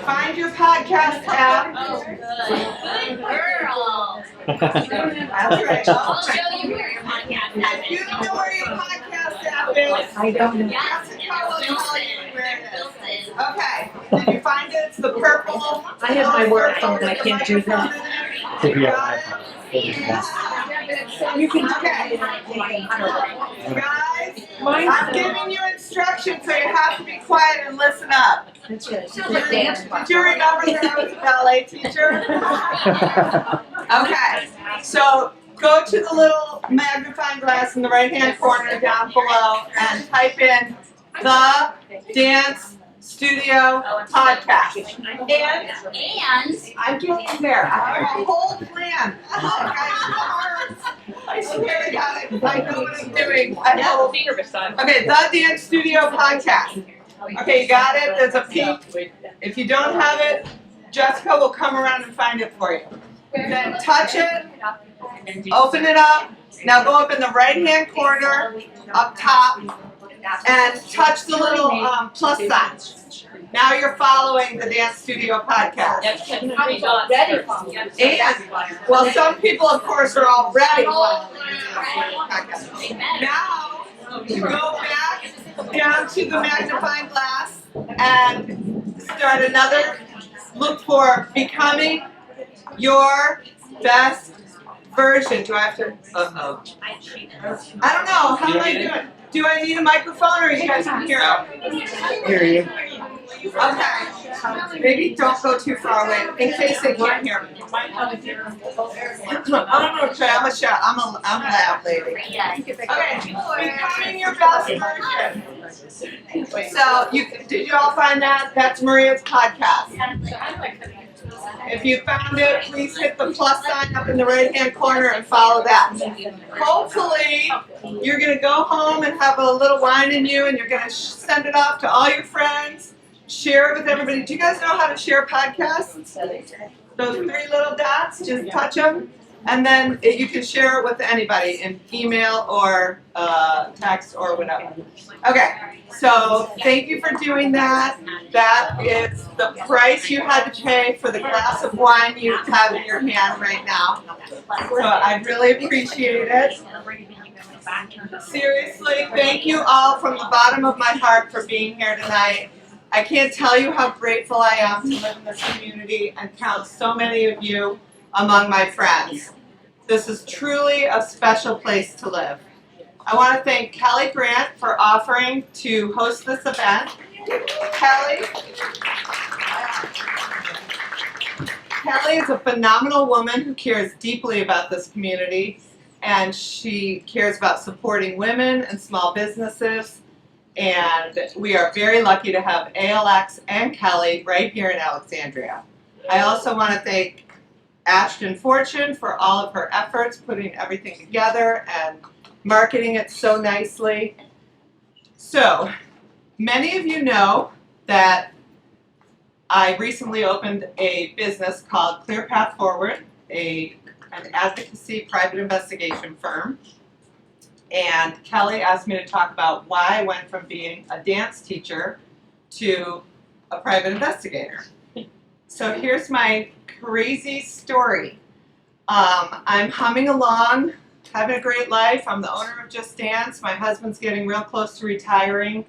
Find your podcast app. Oh, good. Good girl. That's right. I'll show you where your podcast app If you is. don't know where your podcast app is, I don't know. Yes, I'll tell you where it is. built in. Okay, did you find it? It's the purple. I have my work phone, I can't do that. You got it? You can. Okay. Guys, I'm giving you instructions, so you have to be quiet and listen up. That's good. Did you remember that I was a ballet teacher? Okay, so go to the little magnifying glass in the right-hand corner down below and type in the Dance Studio Podcast. And I'm getting there. I have a whole plan. I swear to God, I know what I'm doing. I know. Okay, the Dance Studio Podcast. Okay, you got it? There's a peak. If you don't have it, Jessica will come around and find it for you. Then touch it, open it up. Now go up in the right-hand corner, up top, and touch the little plus sign. Now you're following the Dance Studio Podcast. And, well, some people, of course, are already following the Dance Studio Podcast. Now, you go back down to the magnifying glass and start another. Look for becoming your best version. Do I have to? Uh-oh. I don't know. How am I doing? Do I need a microphone or you guys can hear it? Hear you. Okay. Maybe don't go too far away in case they can't hear me. I'm a shout. I'm a loud lady. yes. Okay. Becoming your best version. So did you all find that? That's Maria's podcast. If you found it, please hit the plus sign up in the right-hand corner and follow that. Hopefully, you're going to go home and have a little wine in you, and you're going to send it off to all your friends, share it with everybody. Do you guys know how to share podcasts? Those three little dots, just touch them, and then you can share it with anybody in email or text or whatever. Okay, so thank you for doing that. That is the price you had to pay for the glass of wine you have in your hand right now. So I really appreciate it. Seriously, thank you all from the bottom of my heart for being here tonight. I can't tell you how grateful I am to live in this community and count so many of you among my friends. This is truly a special place to live. I want to thank Kelly Grant for offering to host this event. Kelly is a phenomenal woman who cares deeply about this community, and she cares about supporting women and small businesses. And we are very lucky to have ALX and Kelly right here in Alexandria. I also want to thank Ashton Fortune for all of her efforts putting everything together and marketing it so nicely. So, many of you know that I recently opened a business called Clear Path Forward, an advocacy private investigation firm. And Kelly asked me to talk about why I went from being a dance teacher to a private investigator. So here's my crazy story. I'm humming along, having a great life. I'm the owner of Just Dance. My husband's getting real close to retiring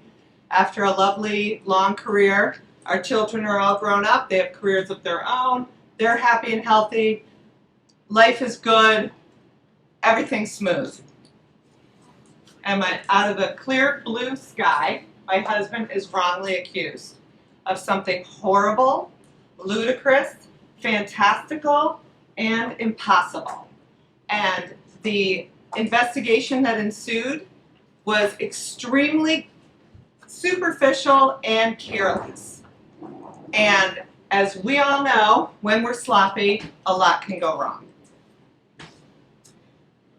after a lovely long career. Our children are all grown up. They have careers of their own. They're happy and healthy. Life is good. Everything's smooth. And out of the clear blue sky, my husband is wrongly accused of something horrible, ludicrous, fantastical, and impossible. And the investigation that ensued was extremely superficial and careless. And as we all know, when we're sloppy, a lot can go wrong.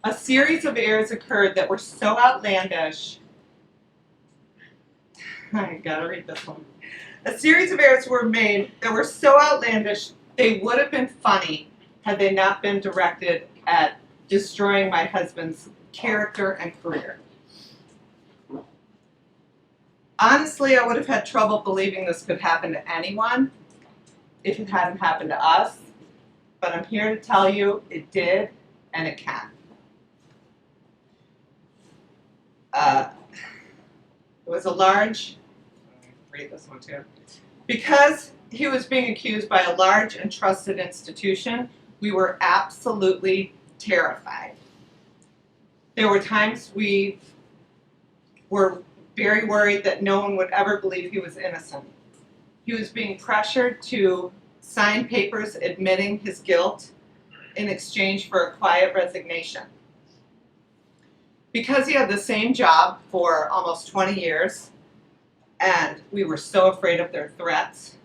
A series of errors occurred that were so outlandish. I gotta read this one. A series of errors were made that were so outlandish they would have been funny had they not been directed at destroying my husband's character and career. Honestly, I would have had trouble believing this could happen to anyone, if it hadn't happened to us, but I'm here to tell you it did and it can. It was a large, read this one too. Because he was being accused by a large and trusted institution, we were absolutely terrified. There were times we were very worried that no one would ever believe he was innocent. He was being pressured to sign papers admitting his guilt in exchange for a quiet resignation. Because he had the same job for almost 20 years, and we were so afraid of their threats,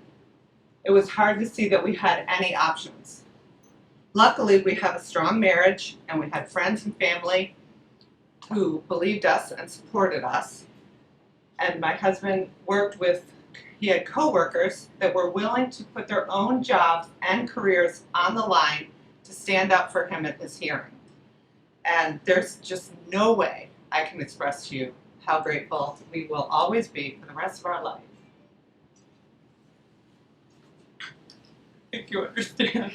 it was hard to see that we had any options. Luckily, we have a strong marriage, and we had friends and family who believed us and supported us. And my husband he had coworkers that were willing to put their own jobs and careers on the line to stand up for him at his hearing. And there's just no way I can express to you how grateful we will always be for the rest of our life. I think you understand.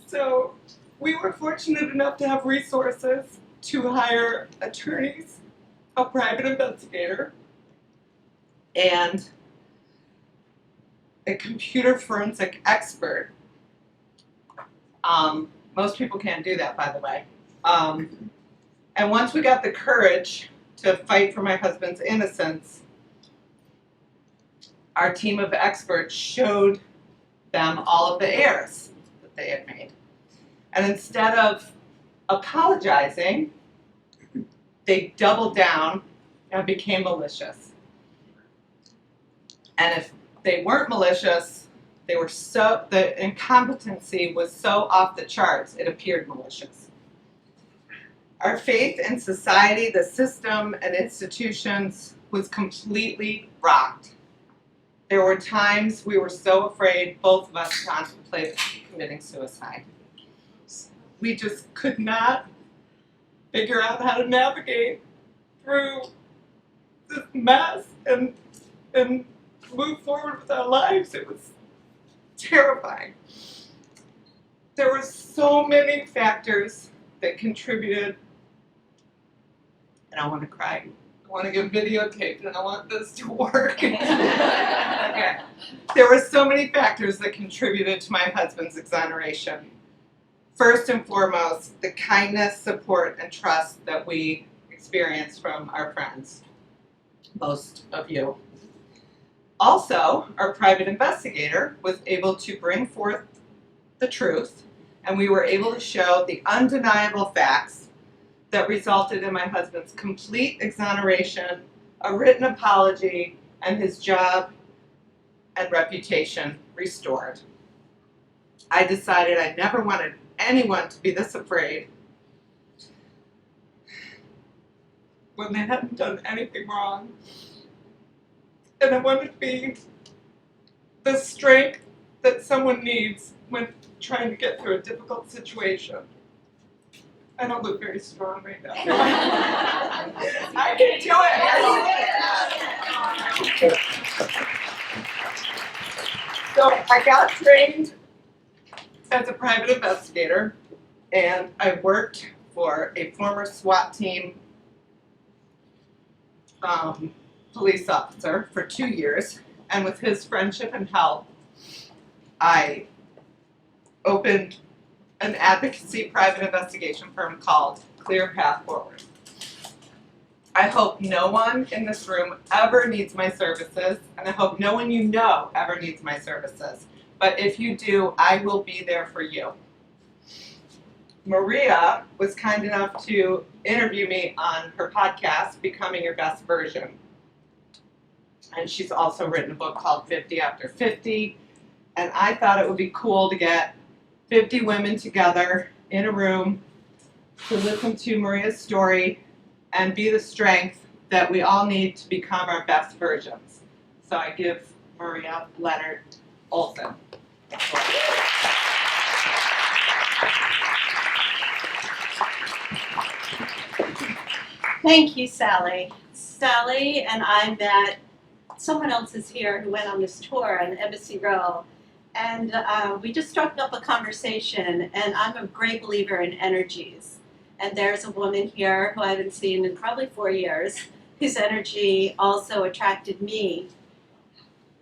So we were fortunate enough to have resources to hire attorneys, a private investigator, and a computer forensic expert. Most people can't do that, by the way. And once we got the courage to fight for my husband's innocence, our team of experts showed them all of the errors that they had made. And instead of apologizing, they doubled down and became malicious. And if they weren't malicious, the incompetency was so off the charts, it appeared malicious. Our faith in society, the system, and institutions was completely rocked. There were times we were so afraid, both of us contemplated committing suicide. We just could not figure out how to navigate through this mess and move forward with our lives. It was terrifying. There were so many factors that contributed, and I want to cry. I want to get videotaped, and I want this to work. Okay. There were so many factors that contributed to my husband's exoneration. First and foremost, the kindness, support, and trust that we experienced from our friends, most of you. Also, our private investigator was able to bring forth the truth, and we were able to show the undeniable facts that resulted in my husband's complete exoneration, a written apology, and his job and reputation restored. I decided I never wanted anyone to be this afraid when they hadn't done anything wrong. And I wanted to be the strength that someone needs when trying to get through a difficult situation. I don't look very strong right now. I can do it. So I got trained as a private investigator, and I worked for a former SWAT team police officer for 2 years, and with his friendship and help, I opened an advocacy private investigation firm called Clear Path Forward. I hope no one in this room ever needs my services, and I hope no one you know ever needs my services. But if you do, I will be there for you. Maria was kind enough to interview me on her podcast, Becoming Your Best Version. And she's also written a book called 50 After 50. And I thought it would be cool to get 50 women together in a room to listen to Maria's story and be the strength that we all need to become our best versions. So I give Maria Leonard Olson. Thank you, Sally. Sally and I met, someone else is here who went on this tour on Embassy Row, And we just struck up a conversation, and I'm a great believer in energies. And there's a woman here who I haven't seen in probably 4 years, whose energy also attracted me.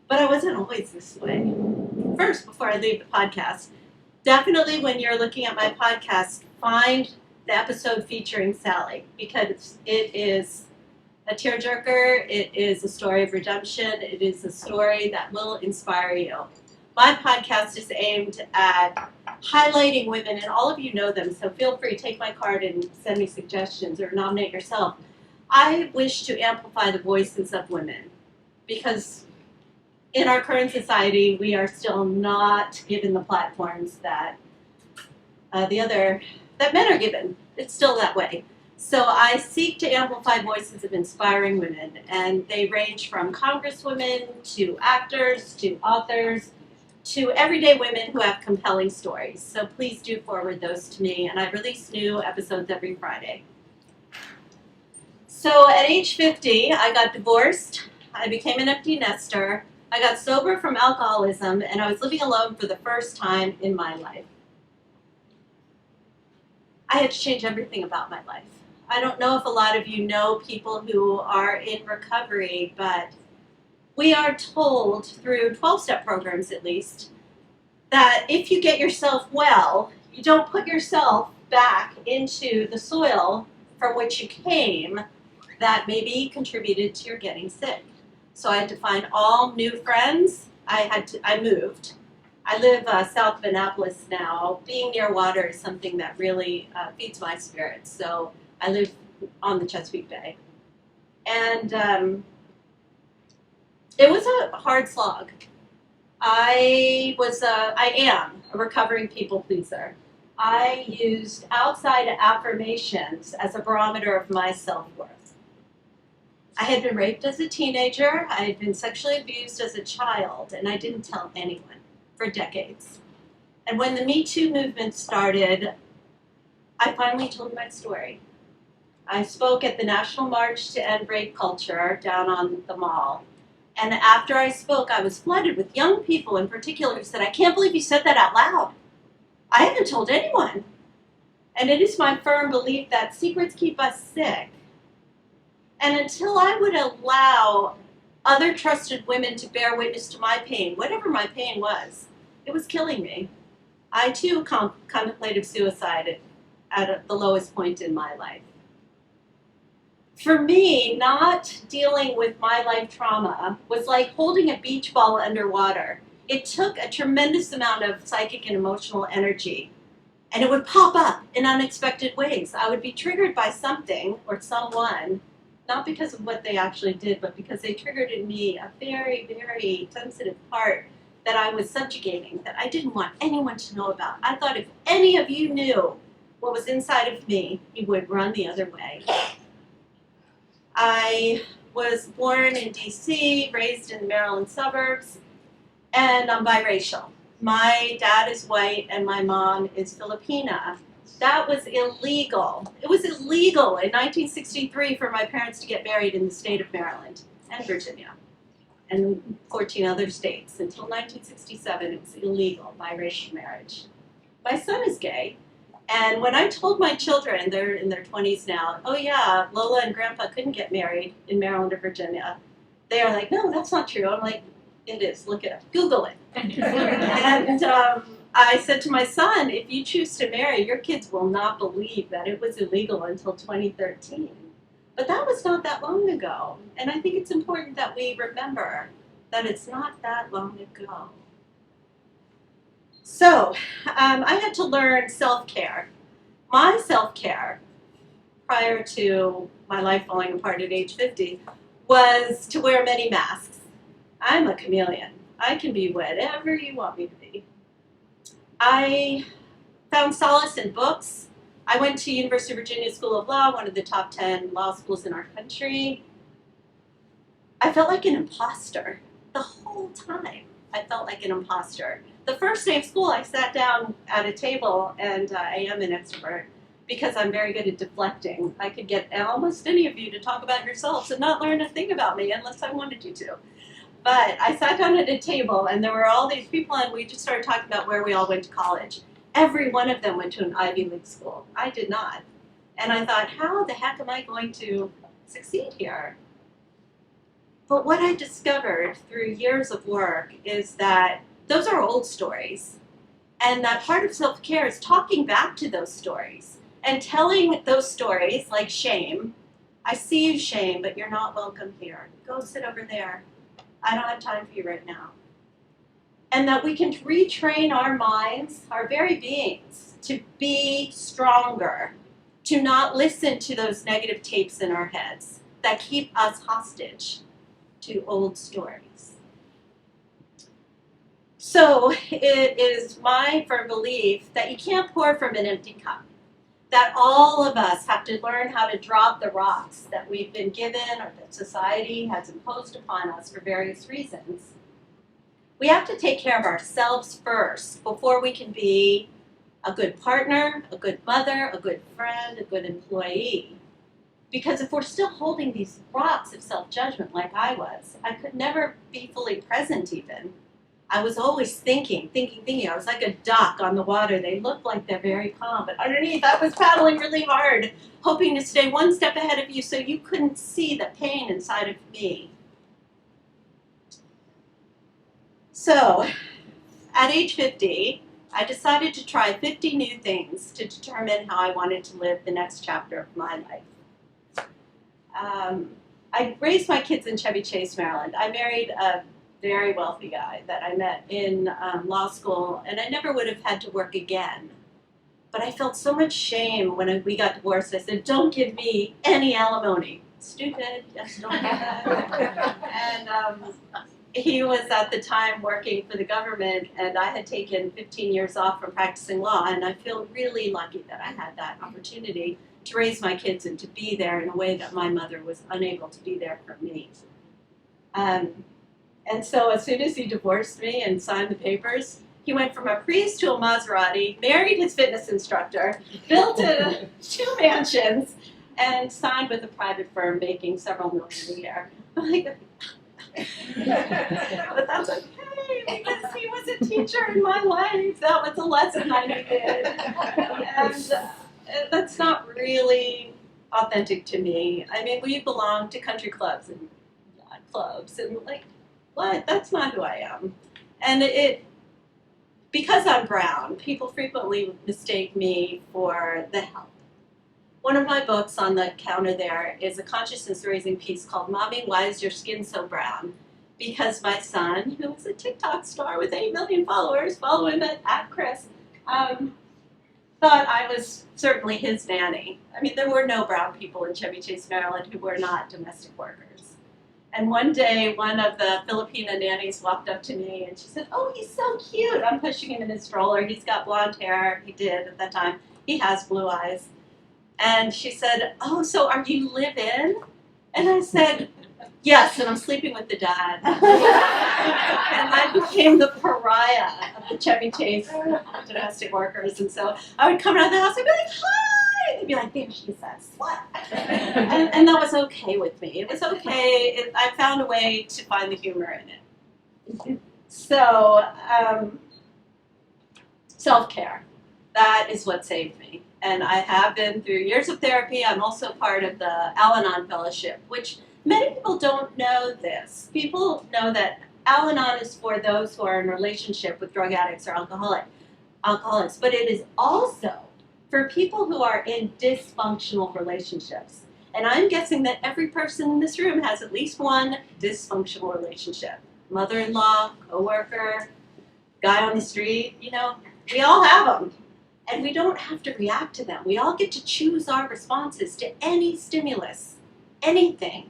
But I wasn't always this way. First, before I leave the podcast, definitely when you're looking at my podcast, find the episode featuring Sally, because it is a tearjerker, it is a story of redemption, it is a story that will inspire you. My podcast is aimed at highlighting women, and all of you know them, so feel free to take my card and send me suggestions or nominate yourself. I wish to amplify the voices of women, because in our current society, we are still not given the platforms that that men are given. It's still that way. So I seek to amplify voices of inspiring women, and they range from congresswomen to actors to authors to everyday women who have compelling stories. So please do forward those to me, and I release new episodes every Friday. So at age 50, I got divorced. I became an empty nester. I got sober from alcoholism, and I was living alone for the first time in my life. I had to change everything about my life. I don't know if a lot of you know people who are in recovery, but we are told through 12-step programs at least, that if you get yourself well, you don't put yourself back into the soil from which you came that maybe contributed to your getting sick. So I had to find all new friends. I moved. I live south of Annapolis now. Being near water is something that really feeds my spirit. So I live on the Chesapeake Bay. And it was a hard slog. I am a recovering people pleaser. I used outside affirmations as a barometer of my self-worth. I had been raped as a teenager. I had been sexually abused as a child, and I didn't tell anyone for decades. And when the Me Too movement started, I finally told my story. I spoke at the National March to End Rape Culture down on the mall. And after I spoke, I was flooded with young people in particular who said, "I can't believe you said that out loud. I haven't told anyone." And it is my firm belief that secrets keep us sick. And until I would allow other trusted women to bear witness to my pain, whatever my pain was, it was killing me. I too contemplated suicide at the lowest point in my life. For me, not dealing with my life trauma was like holding a beach ball underwater. It took a tremendous amount of psychic and emotional energy, and it would pop up in unexpected ways. I would be triggered by something or someone, not because of what they actually did, but because they triggered in me a very, very sensitive part that I was subjugating, that I didn't want anyone to know about. I thought if any of you knew what was inside of me, you would run the other way. I was born in DC, raised in the Maryland suburbs, and I'm biracial. My dad is white and my mom is Filipina. That was illegal. It was illegal in 1963 for my parents to get married in the state of Maryland and Virginia and 14 other states. Until 1967, it was illegal, biracial marriage. My son is gay. And when I told my children, they're in their 20s now, "Oh yeah, Lola and Grandpa couldn't get married in Maryland or Virginia," they are like, "No, that's not true." I'm like, "It is. Look it up. Google it." And I said to my son, "If you choose to marry, your kids will not believe that it was illegal until 2013. But that was not that long ago. And I think it's important that we remember that it's not that long ago. So I had to learn self-care. My self-care, prior to my life falling apart at age 50, was to wear many masks. I'm a chameleon. I can be whatever you want me to be. I found solace in books. I went to University of Virginia School of Law, one of the top 10 law schools in our country. I felt like an imposter the whole time. I felt like an imposter. The first day of school, I sat down at a table, and I am an extrovert because I'm very good at deflecting. I could get almost any of you to talk about yourselves and not learn a thing about me unless I wanted you to. But I sat down at a table and there were all these people and we just started talking about where we all went to college. Every one of them went to an Ivy League school. I did not. And I thought, how the heck am I going to succeed here? But what I discovered through years of work is that those are old stories. And that part of self-care is talking back to those stories and telling those stories like shame. I see you, shame, but you're not welcome here. Go sit over there. I don't have time for you right now. And that we can retrain our minds, our very beings, to be stronger, to not listen to those negative tapes in our heads that keep us hostage to old stories. So it is my firm belief that you can't pour from an empty cup, that all of us have to learn how to drop the rocks that we've been given or that society has imposed upon us for various reasons. We have to take care of ourselves first before we can be a good partner, a good mother, a good friend, a good employee. Because if we're still holding these rocks of self-judgment like I was, I could never be fully present even. I was always thinking. I was like a duck on the water. They look like they're very calm, but underneath I was paddling really hard, hoping to stay one step ahead of you so you couldn't see the pain inside of me. So, at age 50, I decided to try 50 new things to determine how I wanted to live the next chapter of my life. I raised my kids in Chevy Chase, Maryland. I married a very wealthy guy that I met in law school, and I never would have had to work again. But I felt so much shame when we got divorced. I said, don't give me any alimony. Stupid, yes, don't do that. And he was at the time working for the government, and I had taken 15 years off from practicing law, and I feel really lucky that I had that opportunity to raise my kids and to be there in a way that my mother was unable to be there for me. And so as soon as he divorced me and signed the papers, he went from a Prius to a Maserati, married his fitness instructor, built 2 mansions, and signed with a private firm making several million a year. I'm like, but that's okay, because he was a teacher in my life. That was a lesson I needed. And that's not really authentic to me. I mean, we belong to country clubs and yacht clubs, and like, what? That's not who I am. And because I'm brown, people frequently mistake me for the help. One of my books on the counter there is a consciousness-raising piece called Mommy, Why Is Your Skin So Brown? Because my son, who was a TikTok star with 8 million followers, follow him at Chris, thought I was certainly his nanny. I mean, there were no brown people in Chevy Chase, Maryland who were not domestic workers. And one day, one of the Filipina nannies walked up to me and she said, oh, he's so cute. I'm pushing him in his stroller. He's got blonde hair. He did at that time. He has blue eyes. And she said, oh, so are you live-in? And I said, yes, and I'm sleeping with the dad. And I became the pariah of the Chevy Chase domestic workers. And so I would come around the house and be like, hi! They'd be like, there she says, what? And that was okay with me. It was okay. I found a way to find the humor in it. So, self-care. That is what saved me. And I have been through years of therapy. I'm also part of the Al-Anon Fellowship, which many people don't know this. People know that Al-Anon is for those who are in relationship with drug addicts or alcoholics, but it is also for people who are in dysfunctional relationships. And I'm guessing that every person in this room has at least one dysfunctional relationship. Mother-in-law, coworker, guy on the street, you know, we all have them. And we don't have to react to them. We all get to choose our responses to any stimulus, anything.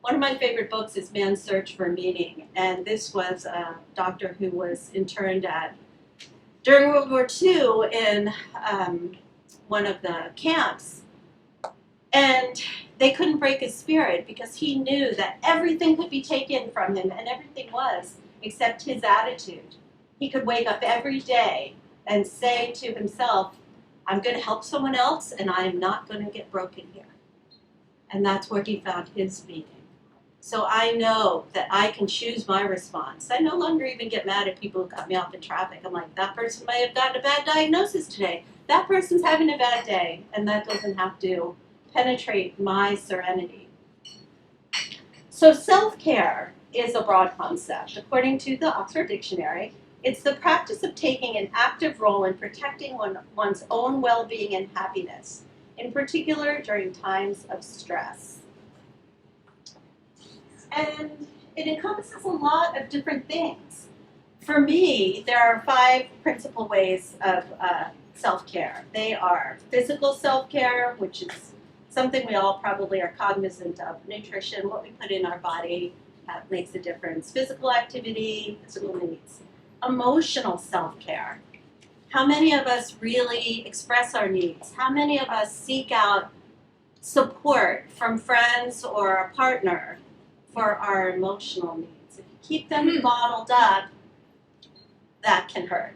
One of my favorite books is Man's Search for Meaning. And this was a doctor who was interned during World War II in one of the camps. And they couldn't break his spirit because he knew that everything could be taken from him, and everything was, except his attitude. He could wake up every day and say to himself, I'm going to help someone else, and I am not going to get broken here. And that's where he found his meaning. So I know that I can choose my response. I no longer even get mad at people who cut me off in traffic. I'm like, that person may have gotten a bad diagnosis today. That person's having a bad day, and that doesn't have to penetrate my serenity. So self-care is a broad concept. According to the Oxford Dictionary, it's the practice of taking an active role in protecting one's own well-being and happiness, in particular during times of stress. And it encompasses a lot of different things. For me, there are 5 principal ways of self-care. They are physical self-care, which is something we all probably are cognizant of. Nutrition, what we put in our body makes a difference. Physical activity, physical needs. Emotional self-care. How many of us really express our needs? How many of us seek out support from friends or a partner for our emotional needs? If you keep them bottled up, that can hurt.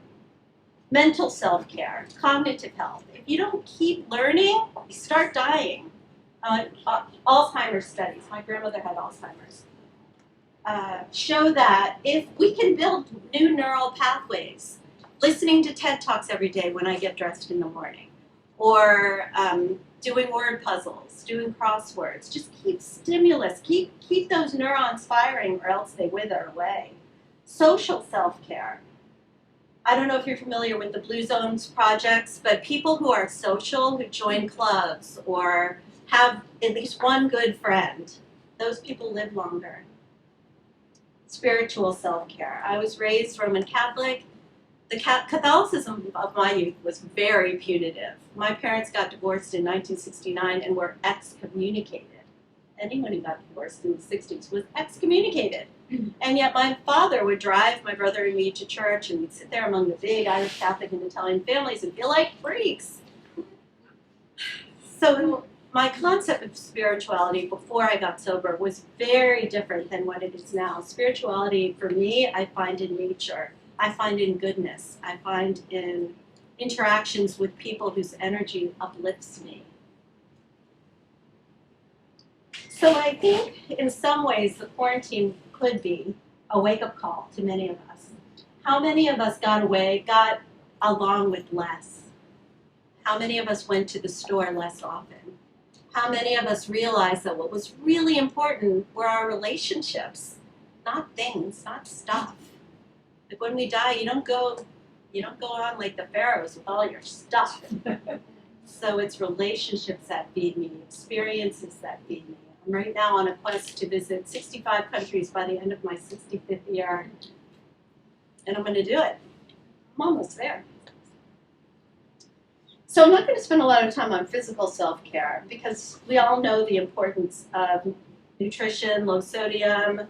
Mental self-care, cognitive health. If you don't keep learning, you start dying. Alzheimer's studies, my grandmother had Alzheimer's, show that if we can build new neural pathways, listening to TED Talks every day when I get dressed in the morning, or doing word puzzles, doing crosswords, just keep stimulus, keep those neurons firing or else they wither away. Social self-care. I don't know if you're familiar with the Blue Zones projects, but people who are social, who join clubs or have at least one good friend, those people live longer. Spiritual self-care. I was raised Roman Catholic. The Catholicism of my youth was very punitive. My parents got divorced in 1969 and were excommunicated. Anyone who got divorced in the 60s was excommunicated. And yet my father would drive my brother and me to church, and we'd sit there among the big Irish Catholic and Italian families and feel like freaks. So my concept of spirituality before I got sober was very different than what it is now. Spirituality, for me, I find in nature. I find in goodness. I find in interactions with people whose energy uplifts me. So I think in some ways the quarantine could be a wake-up call to many of us. How many of us got along with less? How many of us went to the store less often? How many of us realized that what was really important were our relationships, not things, not stuff. Like when we die, you don't go on like the pharaohs with all your stuff. So it's relationships that feed me, experiences that feed me. I'm right now on a quest to visit 65 countries by the end of my 65th year. And I'm going to do it. I'm almost there. So I'm not going to spend a lot of time on physical self-care because we all know the importance of nutrition, low sodium,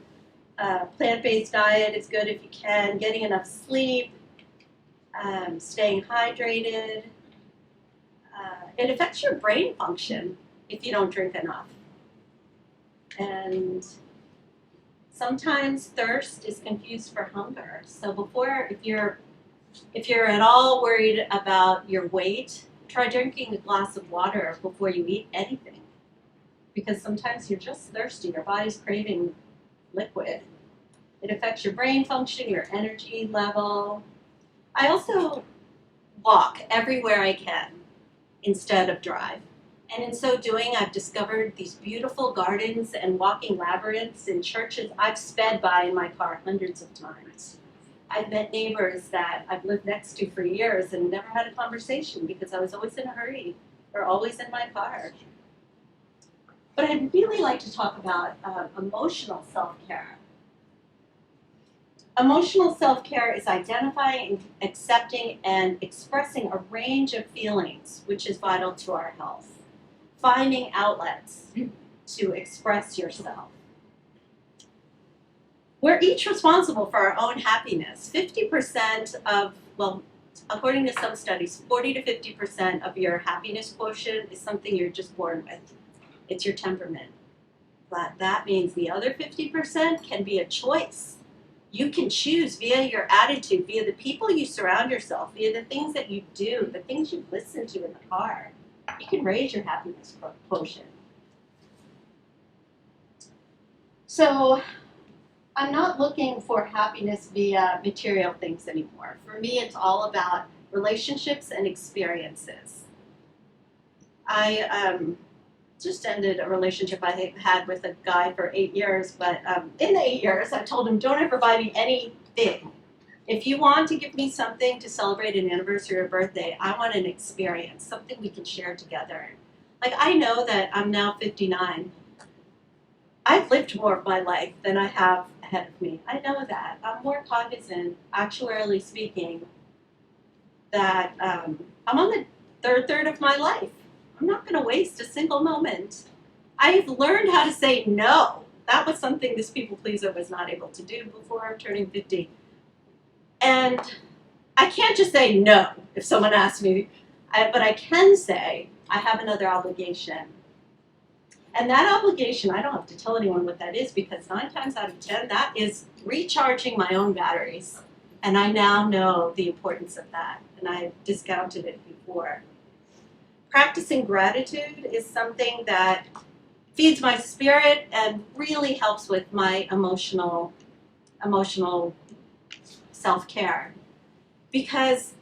plant-based diet is good if you can, getting enough sleep, staying hydrated. It affects your brain function if you don't drink enough. And sometimes thirst is confused for hunger. So if you're at all worried about your weight, try drinking a glass of water before you eat anything. Because sometimes you're just thirsty, your body's craving liquid. It affects your brain function, your energy level. I also walk everywhere I can instead of drive. And in so doing, I've discovered these beautiful gardens and walking labyrinths in churches I've sped by in my car hundreds of times. I've met neighbors that I've lived next to for years and never had a conversation because I was always in a hurry or always in my car. But I'd really like to talk about emotional self-care. Emotional self-care is identifying, accepting, and expressing a range of feelings, which is vital to our health. Finding outlets to express yourself. We're each responsible for our own happiness. 50% of, well, according to some studies, 40 to 50% of your happiness quotient is something you're just born with. It's your temperament. But that means the other 50% can be a choice. You can choose via your attitude, via the people you surround yourself, via the things that you do, the things you listen to in the car. You can raise your happiness quotient. So I'm not looking for happiness via material things anymore. For me, it's all about relationships and experiences. I just ended a relationship I had with a guy for 8 years, but in the 8 years, I told him, don't ever buy me anything. If you want to give me something to celebrate an anniversary or birthday, I want an experience, something we can share together. Like, I know that I'm now 59. I've lived more of my life than I have ahead of me. I know that. I'm more cognizant, actuarially speaking, that I'm on the third of my life. I'm not going to waste a single moment. I've learned how to say no. That was something this people pleaser was not able to do before turning 50. And I can't just say no if someone asks me, but I can say I have another obligation. And that obligation, I don't have to tell anyone what that is because 9 times out of 10, that is recharging my own batteries. And I now know the importance of that, and I've discounted it before. Practicing gratitude is something that feeds my spirit and really helps with my emotional self-care. Because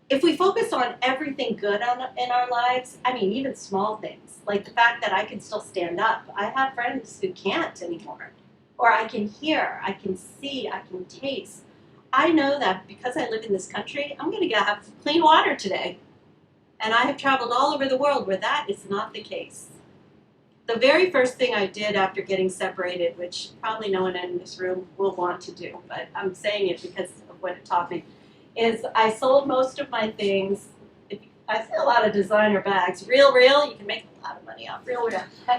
if we focus on everything good in our lives, I mean, even small things, like the fact that I can still stand up. I have friends who can't anymore. Or I can hear, I can see, I can taste. I know that because I live in this country, I'm going to have clean water today. And I have traveled all over the world where that is not the case. The very first thing I did after getting separated, which probably no one in this room will want to do, but I'm saying it because of what it taught me, is I sold most of my things. I see a lot of designer bags. Real, you can make a lot of money off real.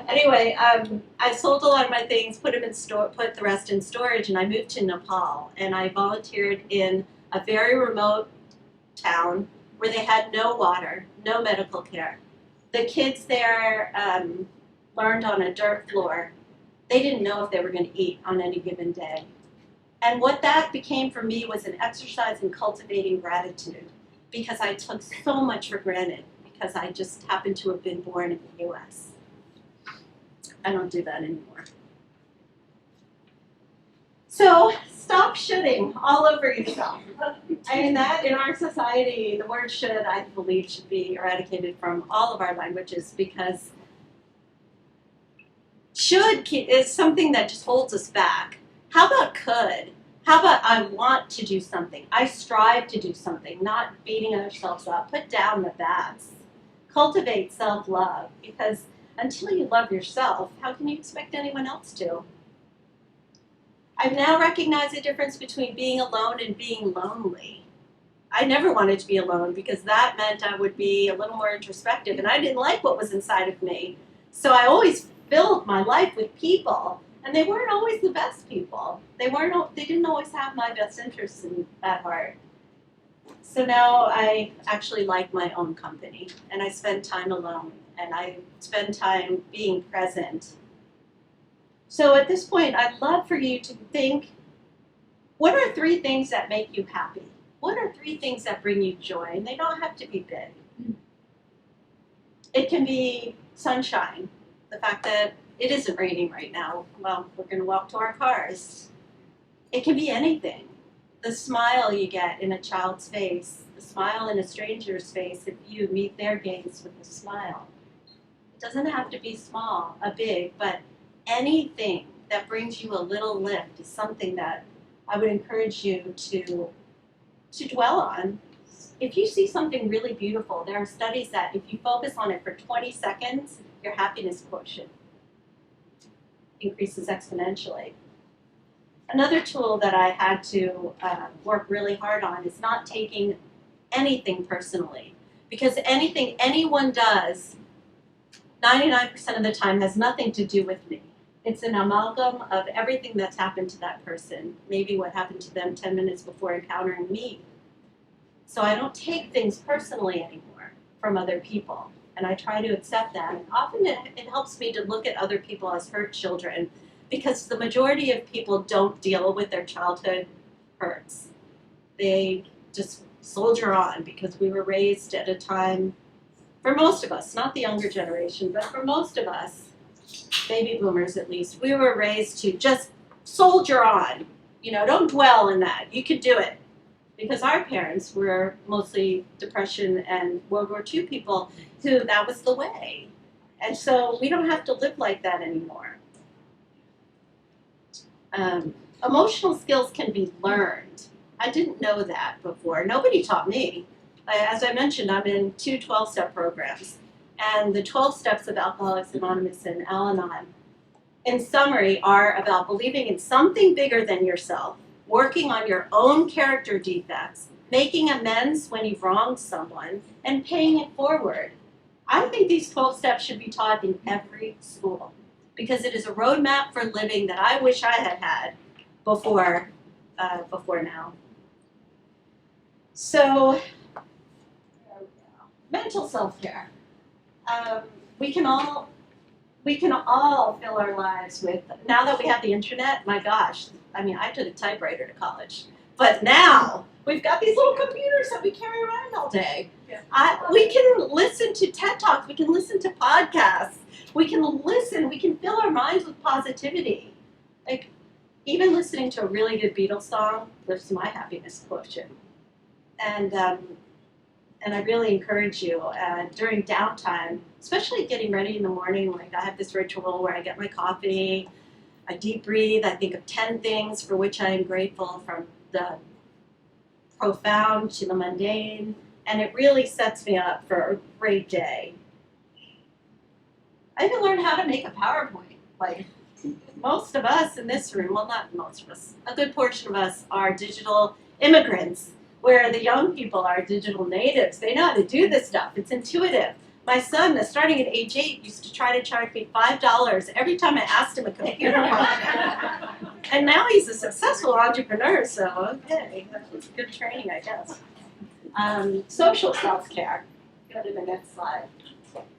Anyway, I sold a lot of my things, put the rest in storage, and I moved to Nepal. And I volunteered in a very remote town where they had no water, no medical care. The kids there learned on a dirt floor. They didn't know if they were going to eat on any given day. And what that became for me was an exercise in cultivating gratitude because I took so much for granted because I just happened to have been born in the US. I don't do that anymore. So stop shoulding all over yourself. I mean, that in our society, the word should, I believe, should be eradicated from all of our languages because should is something that just holds us back. How about could? How about I want to do something? I strive to do something, not beating ourselves up. Put down the bats. Cultivate self-love because until you love yourself, how can you expect anyone else to? I've now recognized the difference between being alone and being lonely. I never wanted to be alone because that meant I would be a little more introspective and I didn't like what was inside of me. So I always filled my life with people. And they weren't always the best people. They didn't always have my best interests at heart. So now I actually like my own company, and I spend time alone, and I spend time being present. So at this point, I'd love for you to think, what are 3 things that make you happy? What are 3 things that bring you joy? And they don't have to be big. It can be sunshine, the fact that it isn't raining right now. Well, we're going to walk to our cars. It can be anything. The smile you get in a child's face, the smile in a stranger's face if you meet their gaze with a smile. It doesn't have to be small, big, but anything that brings you a little lift is something that I would encourage you to dwell on. If you see something really beautiful, there are studies that if you focus on it for 20 seconds, your happiness quotient increases exponentially. Another tool that I had to work really hard on is not taking anything personally. Because anything anyone does, 99% of the time has nothing to do with me. It's an amalgam of everything that's happened to that person, maybe what happened to them 10 minutes before encountering me. So I don't take things personally anymore from other people. And I try to accept that. And often it helps me to look at other people as hurt children because the majority of people don't deal with their childhood hurts. They just soldier on because we were raised at a time, for most of us, not the younger generation, but for most of us, baby boomers at least, we were raised to just soldier on. You know, don't dwell in that. You can do it. Because our parents were mostly Depression and World War II people who that was the way. And so we don't have to live like that anymore. Emotional skills can be learned. I didn't know that before. Nobody taught me. As I mentioned, I'm in 2 12-step programs. And the 12 steps of Alcoholics Anonymous and Al-Anon, in summary, are about believing in something bigger than yourself, working on your own character defects, making amends when you've wronged someone, and paying it forward. I think these 12 steps should be taught in every school because it is a roadmap for living that I wish I had had before now. So, mental self-care. We can all fill our lives with, now that we have the internet, my gosh, I mean, I took a typewriter to college, but now we've got these little computers that we carry around all day. Yeah. We can listen to TED Talks, we can listen to podcasts, we can fill our minds with positivity. Like, even listening to a really good Beatles song lifts my happiness quotient. And I really encourage you during downtime, especially getting ready in the morning, like I have this ritual where I get my coffee, I deep breathe, I think of 10 things for which I am grateful, from the profound to the mundane, and it really sets me up for a great day. I even learned how to make a PowerPoint. Like, most of us in this room, well, not most of us, a good portion of us are digital immigrants, where the young people are digital natives. They know how to do this stuff. It's intuitive. My son, starting at age 8, used to try to charge me $5 every time I asked him a computer question. And now he's a successful entrepreneur, so okay, that was good training, I guess. Social self-care. Go to the next slide.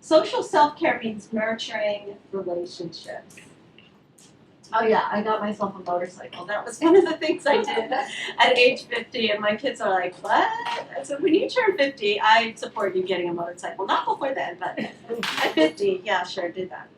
Social self-care means nurturing relationships. Oh yeah, I got myself a motorcycle. That was one of the things I did at age 50, and my kids are like, what? I said, when you turn 50, I support you getting a motorcycle. Not before then, but at 50, yeah, sure, do that.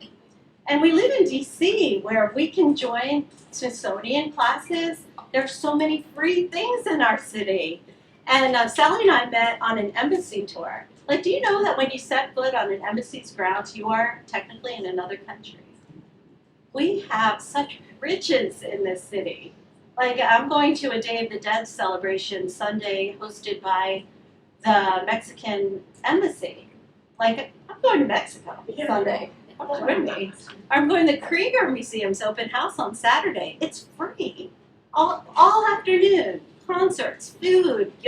And we live in DC, where we can join Smithsonian classes. There's so many free things in our city. And Sally and I met on an embassy tour. Like, do you know that when you set foot on an embassy's grounds, you are technically in another country? We have such riches in this city. Like, I'm going to a Day of the Dead celebration Sunday hosted by the Mexican embassy. Like, I'm going to Mexico Sunday. Come with me. I'm going to the Krieger Museum's open house on Saturday. It's free. All afternoon. Concerts, food, yoga.